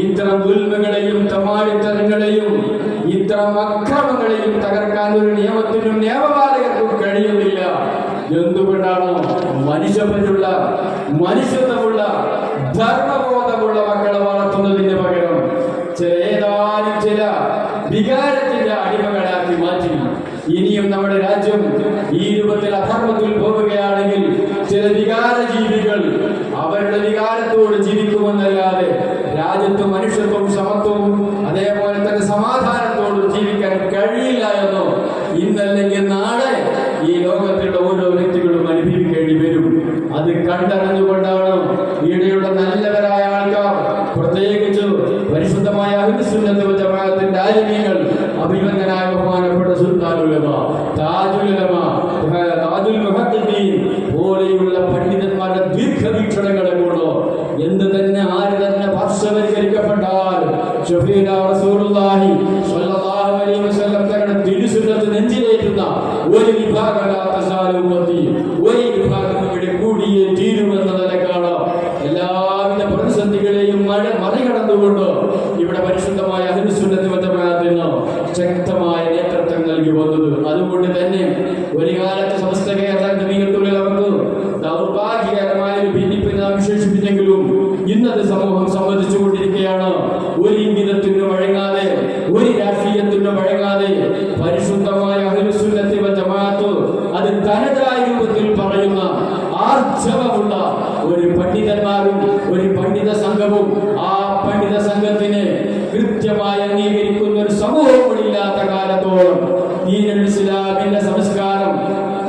ഇത്തരം ദുൽമകളെയും തമാടിത്തരങ്ങളെയും ഇത്തരം അക്രമങ്ങളെയും തകർക്കാൻ ഒരു നിയമത്തിനും നിയമപാലകർക്കും കഴിയുന്നില്ല. എന്തുകൊണ്ടാണ്? മനുഷ്യപ്പറ്റുള്ള, മനുഷ്യത്വമുള്ള, ധർമ്മബോധമുള്ള മക്കളെ വളർത്തുന്നതിന് പകരം ഏതാനും ചില വികാരത്തിന്റെ അടിമകളാക്കി മാറ്റി. ഇനിയും നമ്മുടെ രാജ്യം ഈ രൂപത്തിൽ അധർമ്മത്തിൽ പോവുകയാണെങ്കിൽ ചില വികാര ജീവികൾ അവരുടെ വികാരത്തോട് ജീവിക്കുമെന്നല്ലാതെ രാജ്യത്ത് മനുഷ്യത്വവും സമത്വവും അതേപോലെ തന്നെ സമാധാനത്തോടും ജീവിക്കാൻ കഴിയില്ല എന്നോ ഇന്നല്ലെങ്കിൽ നാളെ ഈ ലോകത്തിലുള്ള ഓരോ വ്യക്തികളും അനുഭവിക്കേണ്ടി വരും. അത് കണ്ടറിഞ്ഞുകൊണ്ടാണ് ഈടെയുള്ള നല്ലവരായ ആൾക്കാർ, പ്രത്യേകിച്ച് പരിശുദ്ധമായ അഹ്ലുസുന്നത്ത് വൽ ജമാഅത്തിന്റെ ആലിമീങ്ങൾ, അഭിമന്യനായ ബഹുമാനപ്പെട്ട സുൽത്താനുൽ ഉലമ, താജുൽ ഉലമ, താജുൽ മുഹദ്ദിദീൻ പോലെയുള്ള പണ്ഡിതന്മാരുടെ ദീർഘവീക്ഷണങ്ങളെ കൊണ്ടോ എന്ത് തന്നെ ആര് തന്നെ പാർശ്വവൽക്കരിക്കപ്പെട്ടാൽ ശഫീഉനാ റസൂലുള്ളാഹി സ്വല്ലല്ലാഹു അലൈഹി വസല്ലം തങ്ങളുടെ തിരുസുന്നത്ത് നെഞ്ചിലേറ്റുന്ന ഒരു വിഭാഗമല്ലാത്ത ഒരു വിഭാഗം ഇവിടെ കൂടിയേ തീരുമെന്ന നിലക്കാണ് എല്ലാവിധ പ്രതിസന്ധികളെയും മറികടന്നുകൊണ്ട് ഇവിടെ പരിശുദ്ധമായ അഹ്ലുസുന്നത്ത് വൽ ജമാഅത്തിന് ശക്തമായ നേതൃത്വം നൽകി വന്നത്. അതുകൊണ്ട് തന്നെ ഒരു കാലത്ത് സമസ്ത കേരള ജമീയത്തുൽ ഉലമക്ക് ദൗർഭാഗ്യകരമായ ഒരു ഭിന്നിപ്പിനെ വിശേഷിപ്പിച്ചെങ്കിലും ഇന്നത്തെ സമൂഹം സമ്മതിച്ചുകൊണ്ടിരിക്കുകയാണ്. ഒരു ഇംഗിതത്തിന് വഴങ്ങാതെ, ഒരു രാഷ്ട്രീയത്തിന് വഴങ്ങാതെ പരിശുദ്ധമായ അഹ്ലുസുന്നത്ത് വൽ ജമാഅത്ത് അത് തനതായ രൂപത്തിൽ പറയുന്ന ആർജവമുള്ള ഒരു പണ്ഡിതന്മാരും ഒരു പണ്ഡിത സംഘവും ആ പണ്ഡിത സംഘത്തിനെ കൃത്യമായി അംഗീകരിക്കുന്ന ഒരു സമൂഹവും ഇല്ലാത്ത കാലത്തോളം ദീനുൽ ഇസ്ലാമിന്റെ സംസ്കാരം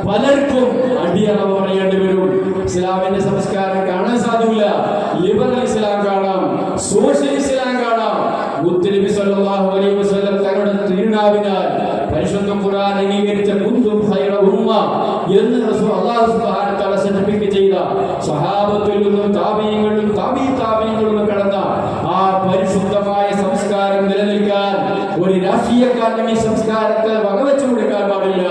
പലർക്കും അടിയറവ് പറയേണ്ടി വരും. ഇസ്ലാമിന്റെ സംസ്കാരം കാണാൻ സാധിക്കില്ല. ലിബറൽ ഇസ്ലാം കാണാം, സോഷ്യൽ ഇസ്ലാം കാണാം. മുത്തനബി സല്ലല്ലാഹു അലൈഹി വസല്ലം തങ്ങളുടെ തിരുനാവിനാൽ പരിശുദ്ധ ഖുർആൻ അംഗീകരിച്ച കുന്തും ഖൈറ ഉമ്മ എന്ന് റസൂൽ അല്ലാഹു സുബ്ഹാനഹു വ തആല സർട്ടിഫിക്കറ്റ് ചെയ്ത സ്വഹാബത്തിൽ നിന്നും താബീഈകളിലും താബീഈകളിലും കടന്ന ആ പരിശുദ്ധമായ സംസ്കാരം നിലനിൽക്കാൻ ഒരു രാഷ്ട്രീയക്കാരനും ഈ സംസ്കാരത്തെ വകവെച്ചു കൊടുക്കാൻ പാടില്ല.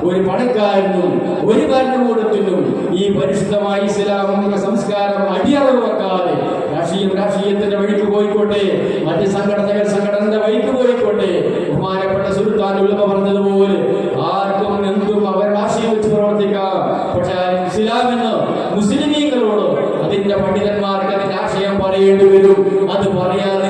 ഒരു പണക്കാരനും ഒരു ഭരണകൂടത്തിനും ഈ പരിശുദ്ധമായ ഇസ്ലാമിക സംസ്കാരം അടിയറവ് വെക്കാതെ രാഷ്ട്രീയത്തിന്റെ വഴിക്ക് പോയിക്കോട്ടെ, മറ്റ് സംഘടനയുടെ വഴിക്ക് പോയിക്കോട്ടെ. ബഹുമാനപ്പെട്ട സുൽത്താനുൽ ഉലമ പറഞ്ഞതുപോലെ ആർക്കും എന്തും അവർ രാഷ്ട്രീയം വെച്ച് പ്രവർത്തിക്കാം. പക്ഷെ ഇസ്ലാമിന് മുസ്ലിമീങ്ങളോട് അതിന്റെ പണ്ഡിതന്മാർക്ക് അതിന്റെ ആശയം പറയേണ്ടി വരും. അത് പറയാതെ